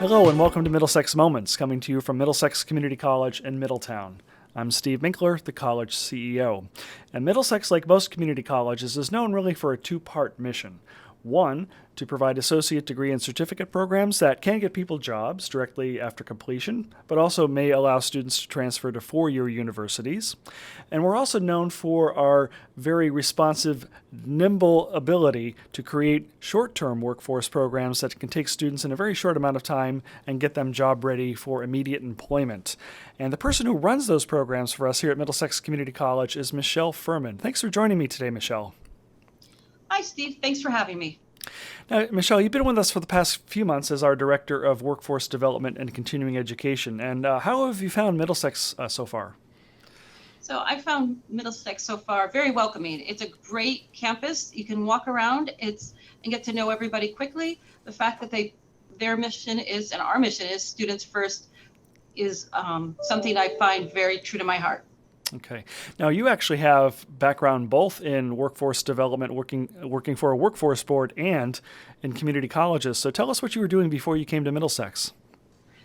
Hello and welcome to Middlesex Moments, coming to you from Middlesex Community College in Middletown. I'm Steve Minkler, the college CEO. And Middlesex, like most community colleges, is known really for a two-part mission. One, to provide associate degree and certificate programs that can get people jobs directly after completion, but also may allow students to transfer to four-year universities. And we're also known for our very responsive, nimble ability to create short-term workforce programs that can take students in a very short amount of time and get them job ready for immediate employment. And the person who runs those programs for us here at Middlesex Community College is Michelle Fuhrman. Thanks for joining me today, Michelle. Hi, Steve. Thanks for having me. Now, Michelle, you've been with us for the past few months as our Director of Workforce Development and Continuing Education. And how have you found Middlesex so far? So I found Middlesex so far very welcoming. It's a great campus. You can walk around and get to know everybody quickly. The fact that their mission is, and our mission is, students first, is something I find very true to my heart. Okay. Now, you actually have background both in workforce development, working for a workforce board, and in community colleges. So tell us what you were doing before you came to Middlesex.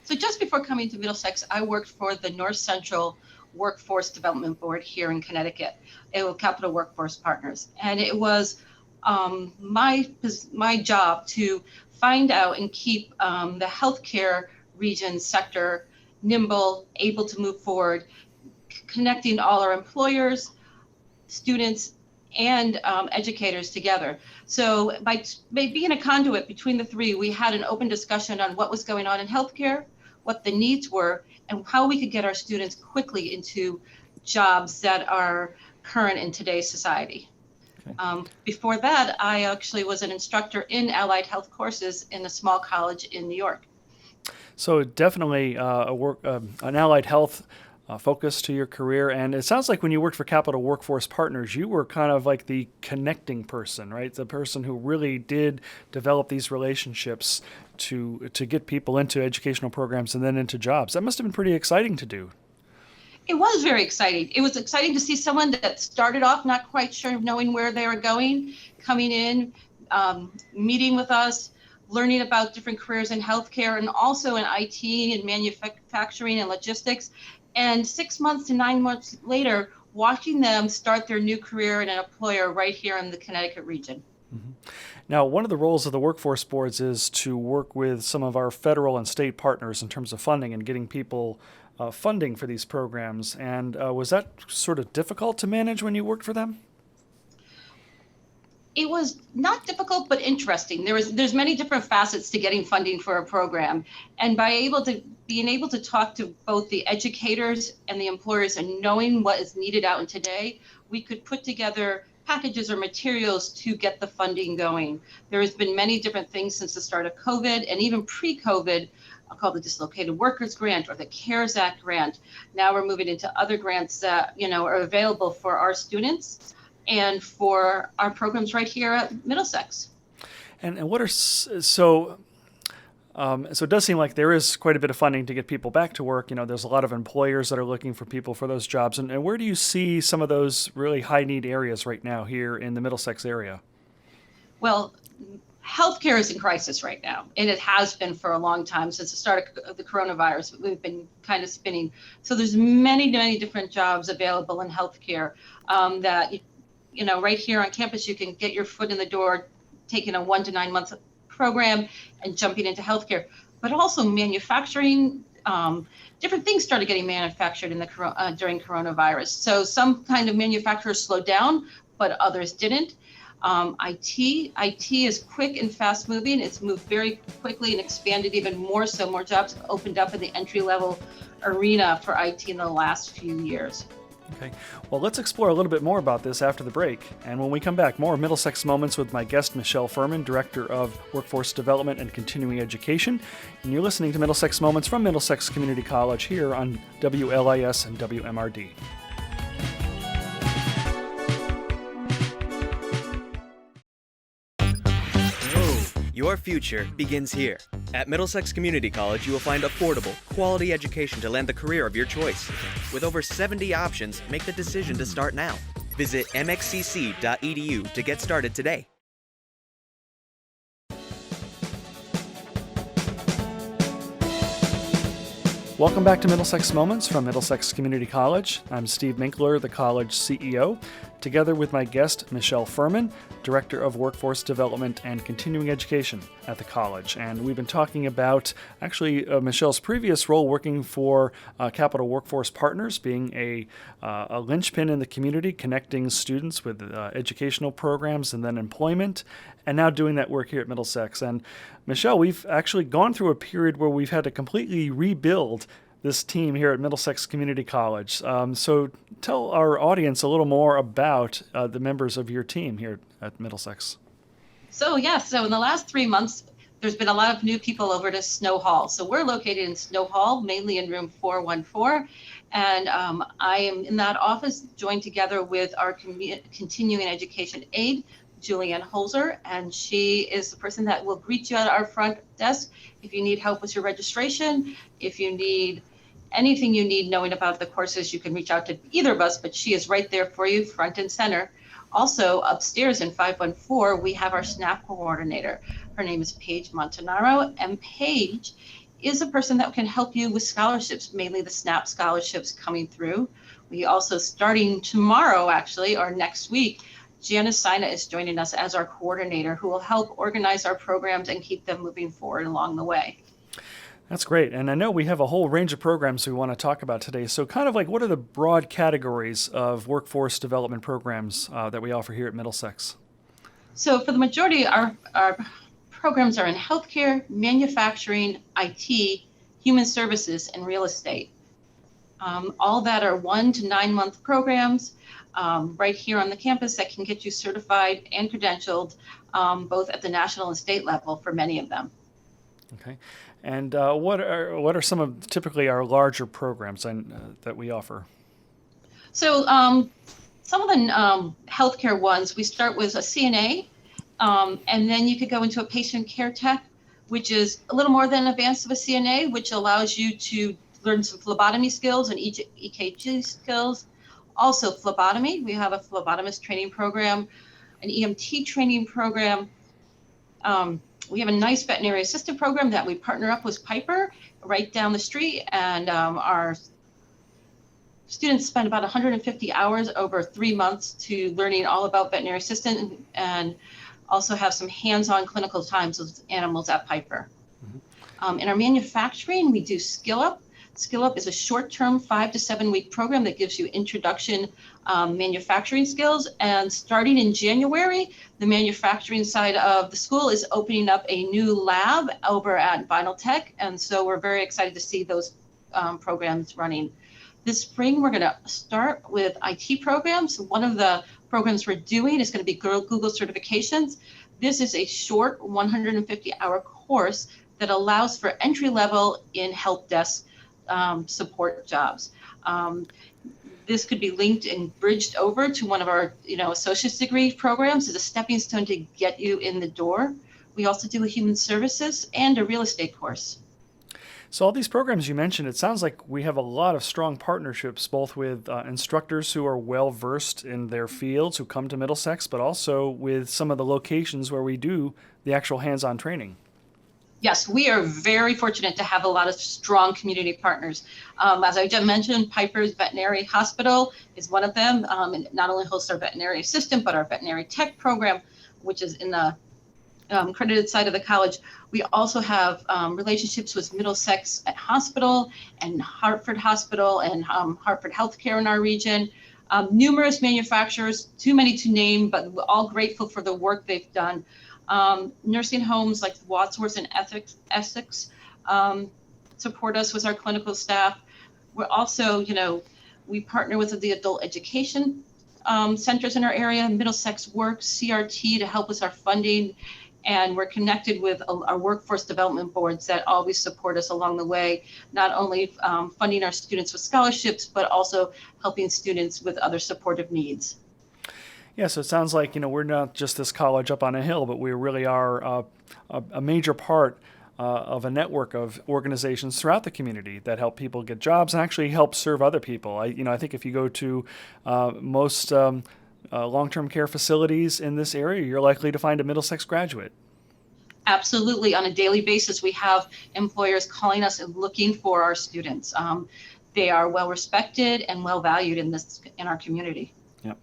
So just before coming to Middlesex, I worked for the North Central Workforce Development Board here in Connecticut, Capital Workforce Partners. And it was my job to find out and keep the healthcare region sector nimble, able to move forward, connecting all our employers, students, and educators together. So by being a conduit between the three, we had an open discussion on what was going on in healthcare, what the needs were, and how we could get our students quickly into jobs that are current in today's society. Okay. Before that, I actually was an instructor in allied health courses in a small college in New York. So definitely an allied health focus to your career. And it sounds like when you worked for Capital Workforce Partners, you were kind of like the connecting person, right? The person who really did develop these relationships to get people into educational programs and then into jobs. That must have been pretty exciting to do. It was very exciting. It was exciting to see someone that started off not quite sure of knowing where they were going, coming in, meeting with us, learning about different careers in healthcare and also in IT and manufacturing and logistics. And 6 months to 9 months later, watching them start their new career in an employer right here in the Connecticut region. Mm-hmm. Now, one of the roles of the workforce boards is to work with some of our federal and state partners in terms of funding and getting people funding for these programs. And was that sort of difficult to manage when you worked for them? It was not difficult, but interesting. There's many different facets to getting funding for a program. And being able to talk to both the educators and the employers and knowing what is needed out in today, we could put together packages or materials to get the funding going. There has been many different things since the start of COVID and even pre-COVID, called the Dislocated Workers Grant or the CARES Act grant. Now we're moving into other grants that are available for our students and for our programs right here at Middlesex. And what are so it does seem like there is quite a bit of funding to get people back to work. There's a lot of employers that are looking for people for those jobs. And where do you see some of those really high need areas right now here in the Middlesex area? Well, healthcare is in crisis right now, and it has been for a long time since the start of the coronavirus. We've been kind of spinning. So there's many, many different jobs available in healthcare that right here on campus, you can get your foot in the door, taking a 1 to 9 month program and jumping into healthcare, but also manufacturing. Different things started getting manufactured during coronavirus. So some kind of manufacturers slowed down, but others didn't. IT is quick and fast moving. It's moved very quickly and expanded even more. So more jobs have opened up in the entry level arena for IT in the last few years. Okay, well, let's explore a little bit more about this after the break. And when we come back, more Middlesex Moments with my guest, Michelle Fuhrman, Director of Workforce Development and Continuing Education. And you're listening to Middlesex Moments from Middlesex Community College here on WLIS and WMRD. Your future begins here. At Middlesex Community College, you will find affordable, quality education to land the career of your choice. With over 70 options, make the decision to start now. Visit mxcc.edu to get started today. Welcome back to Middlesex Moments from Middlesex Community College. I'm Steve Minkler, the college CEO, together with my guest, Michelle Fuhrman, Director of Workforce Development and Continuing Education at the college. And we've been talking about Michelle's previous role working for Capital Workforce Partners, being a linchpin in the community, connecting students with educational programs and then employment, and now doing that work here at Middlesex. And Michelle, we've actually gone through a period where we've had to completely rebuild this team here at Middlesex Community College. So tell our audience a little more about the members of your team here at Middlesex. So in the last 3 months, there's been a lot of new people over to Snow Hall. So we're located in Snow Hall, mainly in room 414. And I am in that office, joined together with our continuing education aide, Julianne Holzer, and she is the person that will greet you at our front desk if you need help with your registration. If you need anything you need knowing about the courses, you can reach out to either of us, but she is right there for you, front and center. Also, upstairs in 514, we have our SNAP coordinator. Her name is Paige Montanaro, and Paige is a person that can help you with scholarships, mainly the SNAP scholarships coming through. We also, starting tomorrow, or next week, Janice Sina is joining us as our coordinator, who will help organize our programs and keep them moving forward along the way. That's great. And I know we have a whole range of programs we want to talk about today. So what are the broad categories of workforce development programs that we offer here at Middlesex? So for the majority, our programs are in healthcare, manufacturing, IT, human services, and real estate. All that are 1 to 9 month programs. Right here on the campus that can get you certified and credentialed, both at the national and state level for many of them. Okay. And what are some of typically our larger programs that we offer? So some of the healthcare ones, we start with a CNA, and then you could go into a patient care tech, which is a little more than advanced of a CNA, which allows you to learn some phlebotomy skills and EKG skills. Also phlebotomy, we have a phlebotomist training program, an EMT training program. We have a nice veterinary assistant program that we partner up with Piper right down the street, and our students spend about 150 hours over 3 months to learning all about veterinary assistant, and also have some hands-on clinical times with animals at Piper. Mm-hmm. In our manufacturing, we do Skill Up. Skill Up is a short-term 5 to 7 week program that gives you introduction manufacturing skills. And starting in January, the manufacturing side of the school is opening up a new lab over at Vinyl Tech. And so we're very excited to see those programs running. This spring, we're going to start with IT programs. One of the programs we're doing is going to be Google certifications. This is a short 150-hour course that allows for entry level in help desk support jobs. This could be linked and bridged over to one of our, associate's degree programs as a stepping stone to get you in the door. We also do a human services and a real estate course. So all these programs you mentioned, it sounds like we have a lot of strong partnerships, both with instructors who are well-versed in their fields who come to Middlesex, but also with some of the locations where we do the actual hands-on training. Yes, we are very fortunate to have a lot of strong community partners. As I just mentioned, Piper's Veterinary Hospital is one of them. And not only hosts our veterinary assistant, but our veterinary tech program, which is in the accredited side of the college. We also have relationships with Middlesex Hospital and Hartford Hospital and Hartford Healthcare in our region. Numerous manufacturers, too many to name, but we're all grateful for the work they've done. Nursing homes like Wadsworth and Essex support us with our clinical staff. We're also, we partner with the adult education centers in our area, Middlesex Works, CRT, to help us our funding. And we're connected with our workforce development boards that always support us along the way, not only funding our students with scholarships, but also helping students with other supportive needs. Yeah, so it sounds like, we're not just this college up on a hill, but we really are a major part of a network of organizations throughout the community that help people get jobs and actually help serve other people. I think if you go to most long-term care facilities in this area, you're likely to find a Middlesex graduate. Absolutely. On a daily basis, we have employers calling us and looking for our students. They are well respected and well valued in our community. Yeah.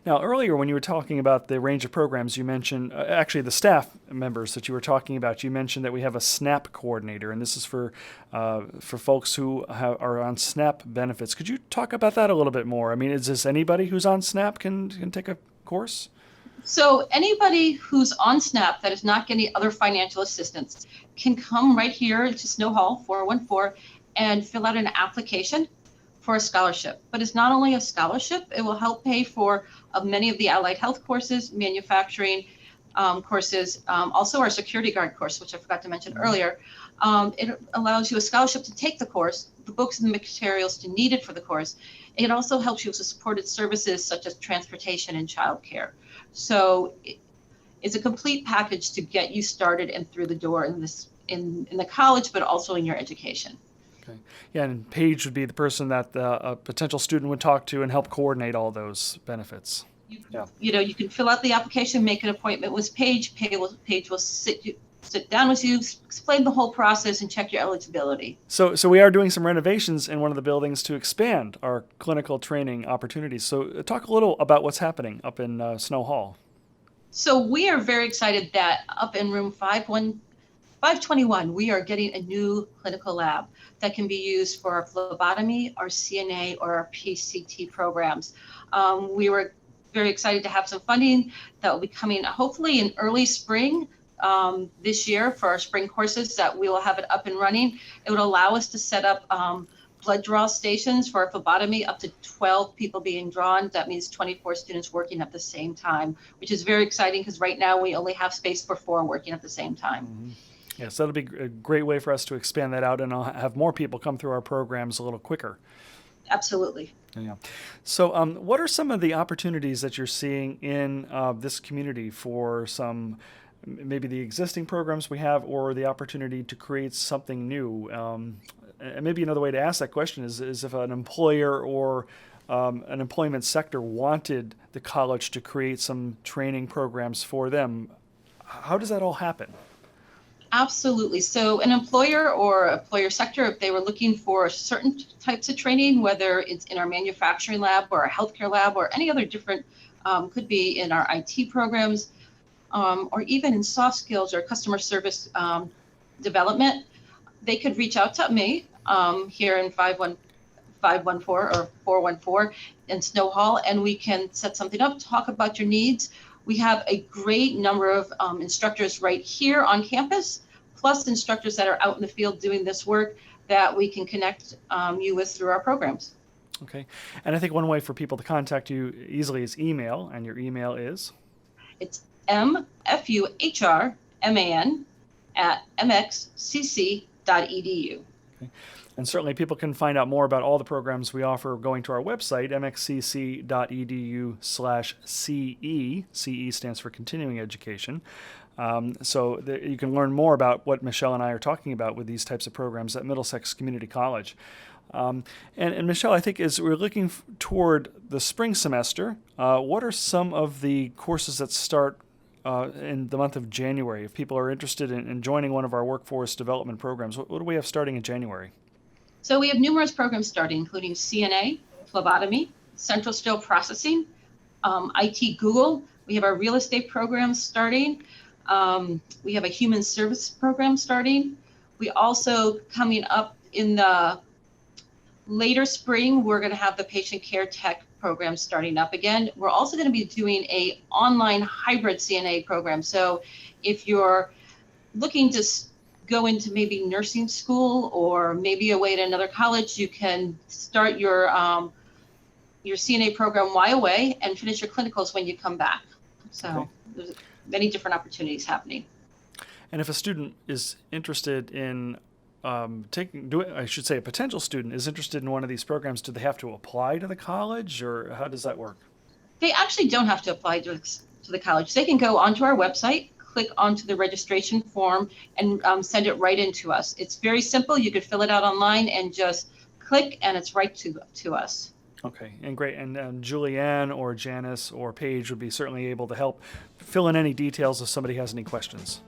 Now, earlier when you were talking about the range of programs, you mentioned actually the staff members that you were talking about. You mentioned that we have a SNAP coordinator, and this is for folks who are on SNAP benefits. Could you talk about that a little bit more? I mean, is this anybody who's on SNAP can take a course? So anybody who's on SNAP that is not getting other financial assistance can come right here to Snow Hall 414 and fill out an application for a scholarship. But it's not only a scholarship, it will help pay for many of the allied health courses, manufacturing courses, also our security guard course, which I forgot to mention earlier. It allows you a scholarship to take the course, the books and the materials needed for the course. It also helps you with supported services such as transportation and childcare. So it's a complete package to get you started and through the door in the college, but also in your education. Okay. Yeah, and Paige would be the person that a potential student would talk to and help coordinate all those benefits. You can fill out the application, make an appointment with Paige. Paige will sit down with you, explain the whole process, and check your eligibility. So we are doing some renovations in one of the buildings to expand our clinical training opportunities. So talk a little about what's happening up in Snow Hall. So we are very excited that up in room 521, we are getting a new clinical lab that can be used for our phlebotomy, our CNA, or our PCT programs. We were very excited to have some funding that will be coming hopefully in early spring this year for our spring courses, that we will have it up and running. It would allow us to set up blood draw stations for our phlebotomy, up to 12 people being drawn. That means 24 students working at the same time, which is very exciting because right now we only have space for 4 working at the same time. Mm-hmm. Yes, that'll be a great way for us to expand that out and have more people come through our programs a little quicker. Absolutely. Yeah. So what are some of the opportunities that you're seeing in this community for some, maybe the existing programs we have, or the opportunity to create something new? And maybe another way to ask that question is if an employer or an employment sector wanted the college to create some training programs for them, how does that all happen? Absolutely. So an employer or employer sector, if they were looking for certain types of training, whether it's in our manufacturing lab or our healthcare lab or any other different, could be in our IT programs, or even in soft skills or customer service development, they could reach out to me here in 514 or 414 in Snow Hall, and we can set something up, talk about your needs. We have a great number of instructors right here on campus, plus instructors that are out in the field doing this work that we can connect you with through our programs. Okay. And I think one way for people to contact you easily is email, and your email is? It's mfuhrman@mxcc.edu. Okay. And certainly people can find out more about all the programs we offer going to our website, mxcc.edu/CE. CE stands for continuing education. So you can learn more about what Michelle and I are talking about with these types of programs at Middlesex Community College. And Michelle, I think as we're looking toward the spring semester, what are some of the courses that start in the month of January? If people are interested in joining one of our workforce development programs, what do we have starting in January? So we have numerous programs starting, including CNA, phlebotomy, central still processing, IT Google. We have our real estate program starting. We have a human service program starting. We also, coming up in the later spring, we're going to have the patient care tech program starting up again. We're also going to be doing a online hybrid CNA program. So if you're looking to go into maybe nursing school or maybe away at another college, you can start your CNA program while away and finish your clinicals when you come back. So okay. There's many different opportunities happening. And if a student is interested in a potential student is interested in one of these programs, do they have to apply to the college, or how does that work? They actually don't have to apply to the college. They can go onto our website, click onto the registration form, and send it right into us. It's very simple. You could fill it out online and just click, and it's right to us. Okay, and great. And Julianne or Janice or Paige would be certainly able to help fill in any details if somebody has any questions.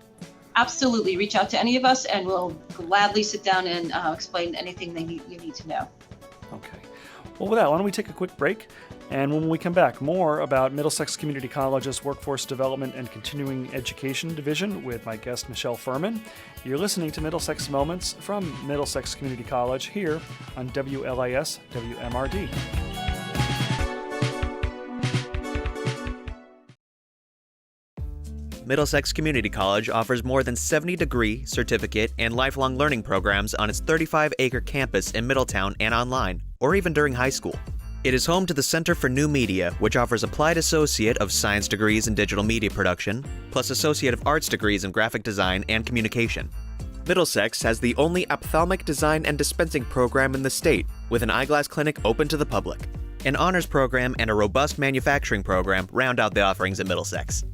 Absolutely. Reach out to any of us and we'll gladly sit down and explain anything you need to know. Okay. Well, with that, why don't we take a quick break? And when we come back, more about Middlesex Community College's Workforce Development and Continuing Education Division with my guest, Michelle Fuhrman. You're listening to Middlesex Moments from Middlesex Community College here on WLIS WMRD. Middlesex Community College offers more than 70 degree, certificate, and lifelong learning programs on its 35-acre campus in Middletown and online, or even during high school. It is home to the Center for New Media, which offers Applied Associate of Science degrees in digital media production, plus Associate of Arts degrees in graphic design and communication. Middlesex has the only ophthalmic design and dispensing program in the state, with an eyeglass clinic open to the public. An honors program and a robust manufacturing program round out the offerings at Middlesex.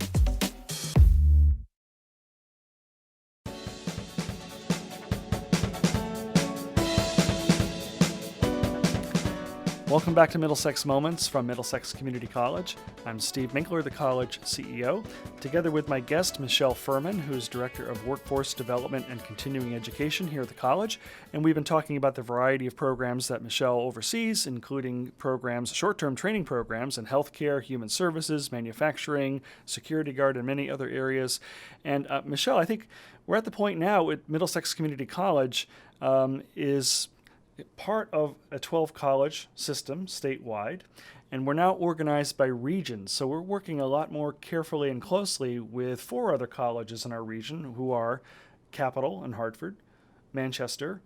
Welcome back to Middlesex Moments from Middlesex Community College. I'm Steve Minkler, the college CEO, together with my guest, Michelle Fuhrman, who's Director of Workforce Development and Continuing Education here at the college. And we've been talking about the variety of programs that Michelle oversees, including programs, short-term training programs in healthcare, human services, manufacturing, security guard, and many other areas. And Michelle, I think we're at the point now at Middlesex Community College is part of a 12-college system statewide, and we're now organized by regions. So we're working a lot more carefully and closely with 4 other colleges in our region, who are Capital in Hartford, Manchester,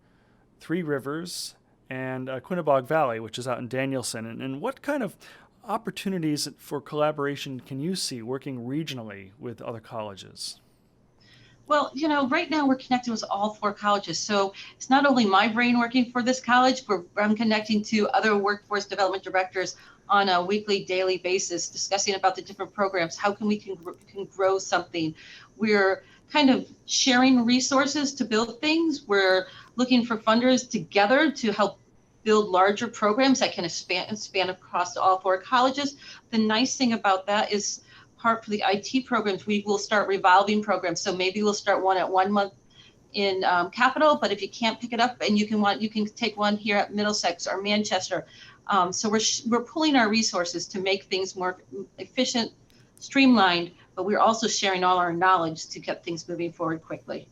Three Rivers, and Quinebaug Valley, which is out in Danielson. And what kind of opportunities for collaboration can you see working regionally with other colleges? Well, right now we're connected with all 4 colleges. So it's not only my brain working for this college, I'm connecting to other workforce development directors on a weekly, daily basis, discussing about the different programs. How can we grow something? We're kind of sharing resources to build things. We're looking for funders together to help build larger programs that can span across all 4 colleges. The nice thing about that is, part for the IT programs, we will start revolving programs. So maybe we'll start one at 1 month in Capital, but if you can't pick it up and you can take one here at Middlesex or Manchester. So we're pulling our resources to make things more efficient, streamlined, but we're also sharing all our knowledge to get things moving forward quickly.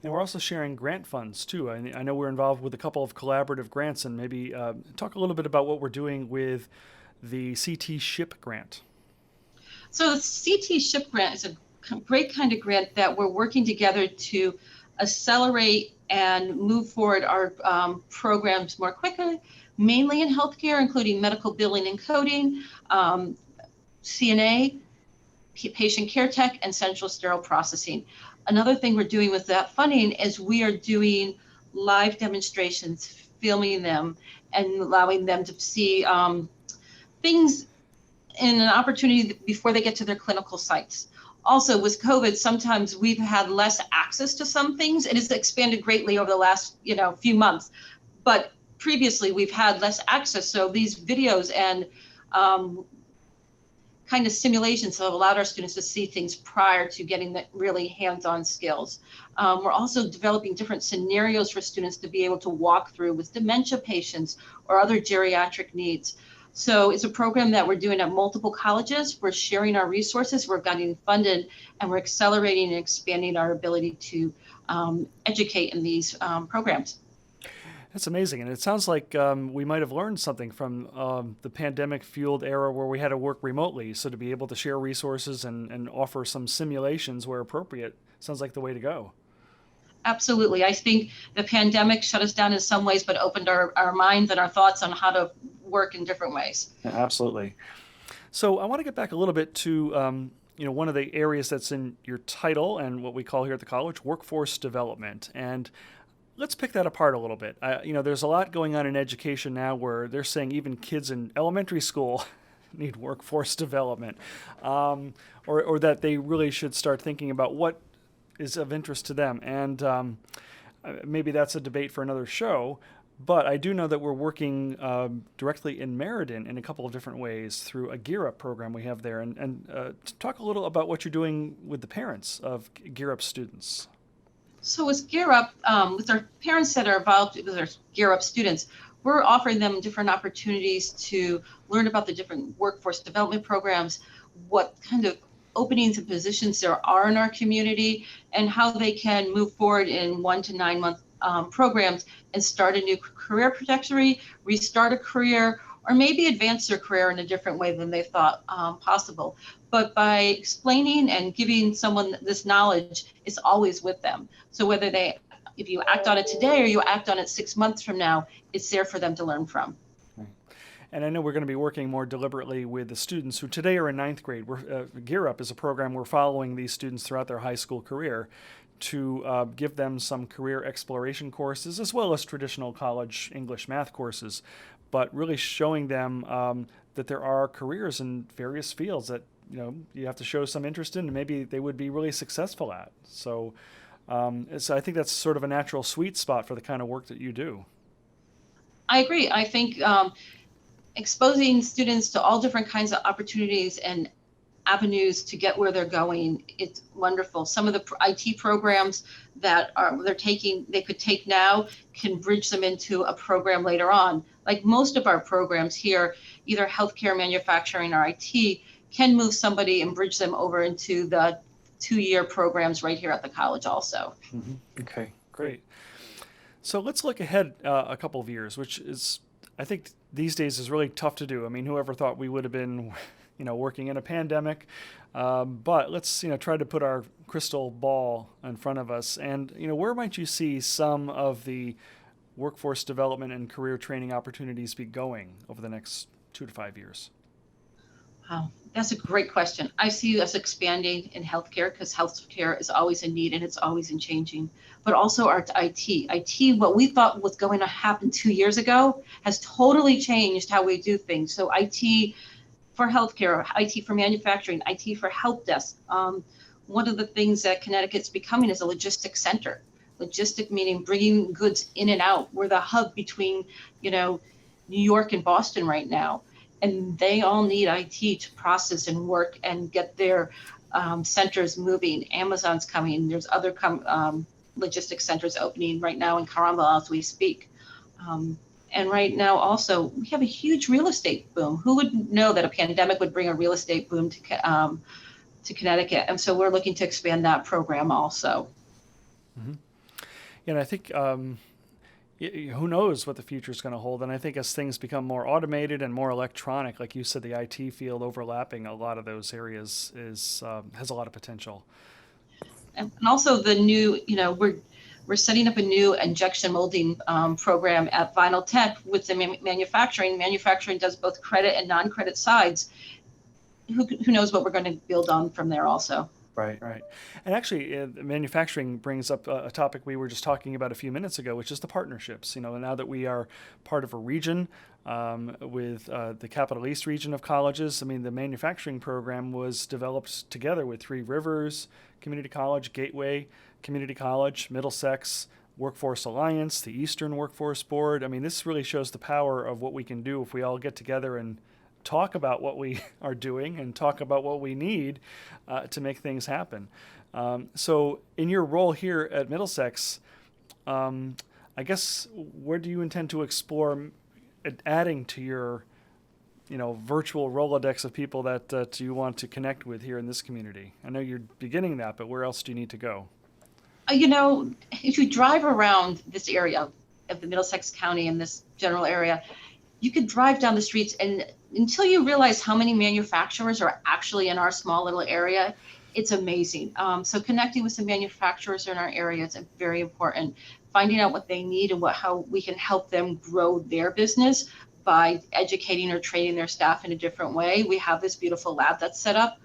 And we're also sharing grant funds too. I know we're involved with a couple of collaborative grants, and maybe talk a little bit about what we're doing with the CT SHIP grant. So the CT SHIP grant is a great kind of grant that we're working together to accelerate and move forward our programs more quickly, mainly in healthcare, including medical billing and coding, CNA, patient care tech, and central sterile processing. Another thing we're doing with that funding is we are doing live demonstrations, filming them, and allowing them to see things in an opportunity before they get to their clinical sites. Also, with COVID, sometimes we've had less access to some things. It has expanded greatly over the last few months, but previously we've had less access. So these videos and kind of simulations have allowed our students to see things prior to getting the really hands-on skills. We're also developing different scenarios for students to be able to walk through with dementia patients or other geriatric needs. So it's a program that we're doing at multiple colleges. We're sharing our resources, we're getting funded, and we're accelerating and expanding our ability to educate in these programs. That's amazing. And it sounds like we might have learned something from the pandemic-fueled era where we had to work remotely. So to be able to share resources and offer some simulations where appropriate sounds like the way to go. Absolutely. I think the pandemic shut us down in some ways, but opened our minds and our thoughts on how to work in different ways. Yeah, absolutely. So I want to get back a little bit to one of the areas that's in your title and what we call here at the college, workforce development. And let's pick that apart a little bit. There's a lot going on in education now where they're saying even kids in elementary school need workforce development, or that they really should start thinking about what is of interest to them. And maybe that's a debate for another show. But I do know that we're working directly in Meriden in a couple of different ways through a Gear Up program we have there. And talk a little about what you're doing with the parents of Gear Up students. So with Gear Up, with our parents that are involved with our Gear Up students, we're offering them different opportunities to learn about the different workforce development programs, what kind of openings and positions there are in our community, and how they can move forward in 1 to 9 month programs and start a new career trajectory, restart a career, or maybe advance their career in a different way than they thought possible. But by explaining and giving someone this knowledge, it's always with them. So if you act on it today or you act on it 6 months from now, it's there for them to learn from. And I know we're going to be working more deliberately with the students who today are in ninth grade. Gear Up is a program we're following these students throughout their high school career to give them some career exploration courses as well as traditional college English math courses, but really showing them that there are careers in various fields that you have to show some interest in and maybe they would be really successful at. So I think that's sort of a natural sweet spot for the kind of work that you do. I agree. I think exposing students to all different kinds of opportunities and avenues to get where they're going, it's wonderful. Some of the IT programs that they could take now can bridge them into a program later on. Like most of our programs here, either healthcare, manufacturing, or IT, can move somebody and bridge them over into the 2-year programs right here at the college also. Mm-hmm. Okay, great. So let's look ahead a couple of years, which is, I think these days is really tough to do. I mean, whoever thought we would have been, working in a pandemic? But let's, try to put our crystal ball in front of us. And, where might you see some of the workforce development and career training opportunities be going over the next 2 to 5 years? Wow, that's a great question. I see us expanding in healthcare because healthcare is always in need and it's always in changing. But also our IT. IT, what we thought was going to happen 2 years ago, has totally changed how we do things. So IT for healthcare, IT for manufacturing, IT for help desk. One of the things that Connecticut's becoming is a logistics center. Logistic meaning bringing goods in and out. We're the hub between, New York and Boston right now. And they all need IT to process and work and get their centers moving. Amazon's coming. There's other logistics centers opening right now in Caramba as we speak. And right now also, we have a huge real estate boom. Who would know that a pandemic would bring a real estate boom to Connecticut? And so we're looking to expand that program also. Mm-hmm. And I think who knows what the future is going to hold. And I think as things become more automated and more electronic, like you said, the IT field overlapping a lot of those areas has a lot of potential. And also the new, we're setting up a new injection molding program at Vinyl Tech with the manufacturing. Manufacturing does both credit and non-credit sides. Who knows what we're going to build on from there also. Right. And actually, manufacturing brings up a topic we were just talking about a few minutes ago, which is the partnerships. Now that we are part of a region with the Capital East region of colleges, I mean, the manufacturing program was developed together with Three Rivers Community College, Gateway Community College, Middlesex Workforce Alliance, the Eastern Workforce Board. I mean, this really shows the power of what we can do if we all get together and talk about what we are doing and talk about what we need to make things happen. So in your role here at Middlesex, I guess, where do you intend to explore adding to your virtual Rolodex of people that you want to connect with here in this community? I know you're beginning that, but where else do you need to go? If you drive around this area of the Middlesex County and this general area, you could drive down the streets and until you realize how many manufacturers are actually in our small little area, it's amazing. So connecting with some manufacturers in our area is very important. Finding out what they need and how we can help them grow their business by educating or training their staff in a different way. We have this beautiful lab that's set up.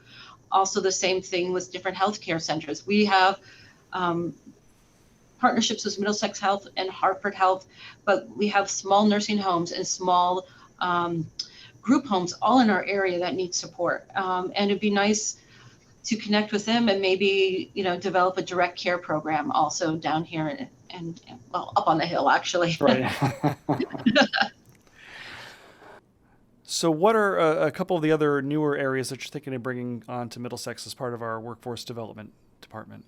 Also the same thing with different healthcare centers. We have partnerships with Middlesex Health and Hartford Health, but we have small nursing homes and small group homes all in our area that need support. And it'd be nice to connect with them and maybe, develop a direct care program also down here and up on the hill, actually. Right. So what are a couple of the other newer areas that you're thinking of bringing on to Middlesex as part of our workforce development department?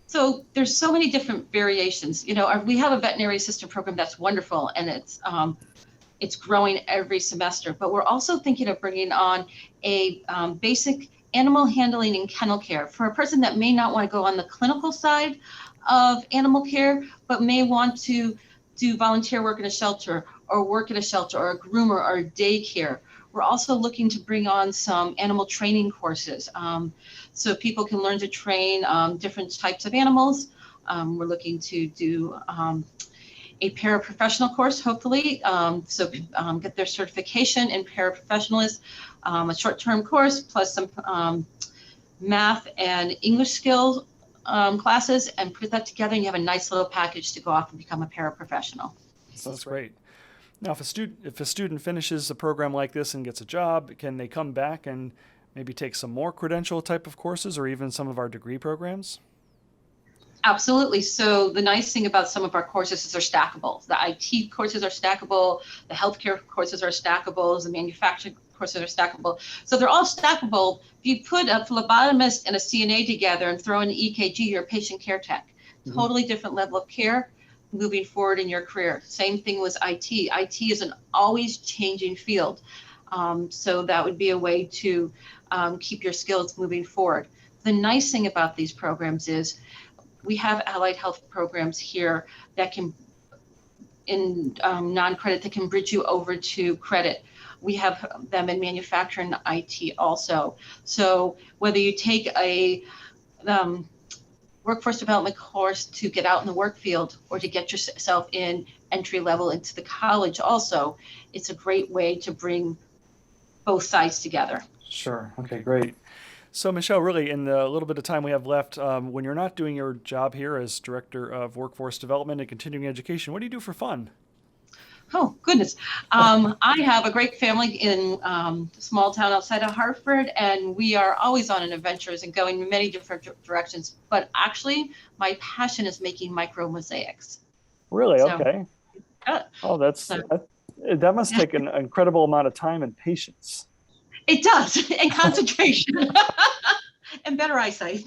So there's so many different variations. We have a veterinary assistant program that's wonderful, and it's growing every semester. But we're also thinking of bringing on a basic animal handling and kennel care for a person that may not want to go on the clinical side of animal care, but may want to do volunteer work in a shelter or work in a shelter or a groomer or a daycare. We're also looking to bring on some animal training courses so people can learn to train different types of animals. We're looking to do a paraprofessional course, hopefully, get their certification in paraprofessionalism, a short-term course, plus some math and English skills classes, and put that together, and you have a nice little package to go off and become a paraprofessional. That's great. Now, if a student finishes a program like this and gets a job, can they come back and maybe take some more credential type of courses or even some of our degree programs? Absolutely. So the nice thing about some of our courses is they're stackable. The IT courses are stackable, the healthcare courses are stackable, the manufacturing courses are stackable. So they're all stackable. If you put a phlebotomist and a CNA together and throw in an EKG, you're a patient care tech. Totally different level of care moving forward in your career. Same thing with IT. IT is an always changing field. So that would be a way to keep your skills moving forward. The nice thing about these programs is we have allied health programs here that can, in non-credit, that can bridge you over to credit. We have them in manufacturing IT also. So whether you take a workforce development course to get out in the work field or to get yourself in entry level into the college also, it's a great way to bring both sides together. Sure. Okay, great. So, Michelle, really, in the little bit of time we have left, when you're not doing your job here as Director of Workforce Development and Continuing Education, what do you do for fun? Oh, goodness. I have a great family in a small town outside of Hartford, and we are always on adventures and going in many different directions. But actually, my passion is making micro mosaics. Really? So, okay. Oh, that must Yeah. take an incredible amount of time and patience. It does, and concentration, and better eyesight.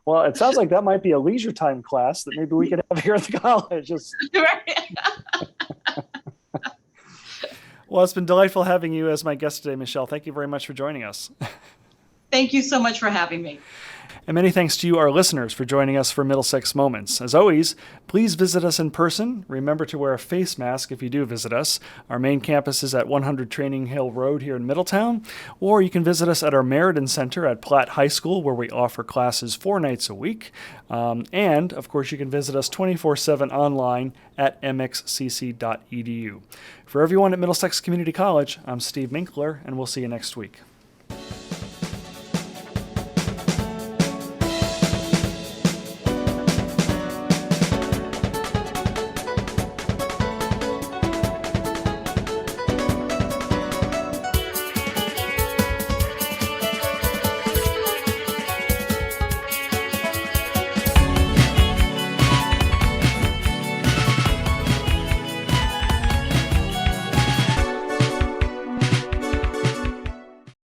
Well, it sounds like that might be a leisure time class that maybe we could have here at the college. Well, it's been delightful having you as my guest today, Michelle. Thank you very much for joining us. Thank you so much for having me. And many thanks to you, our listeners, for joining us for Middlesex Moments. As always, please visit us in person. Remember to wear a face mask if you do visit us. Our main campus is at 100 Training Hill Road here in Middletown, or you can visit us at our Meriden Center at Platt High School, where we offer classes 4 nights a week. And, of course, you can visit us 24/7 online at mxcc.edu. For everyone at Middlesex Community College, I'm Steve Minkler, and we'll see you next week.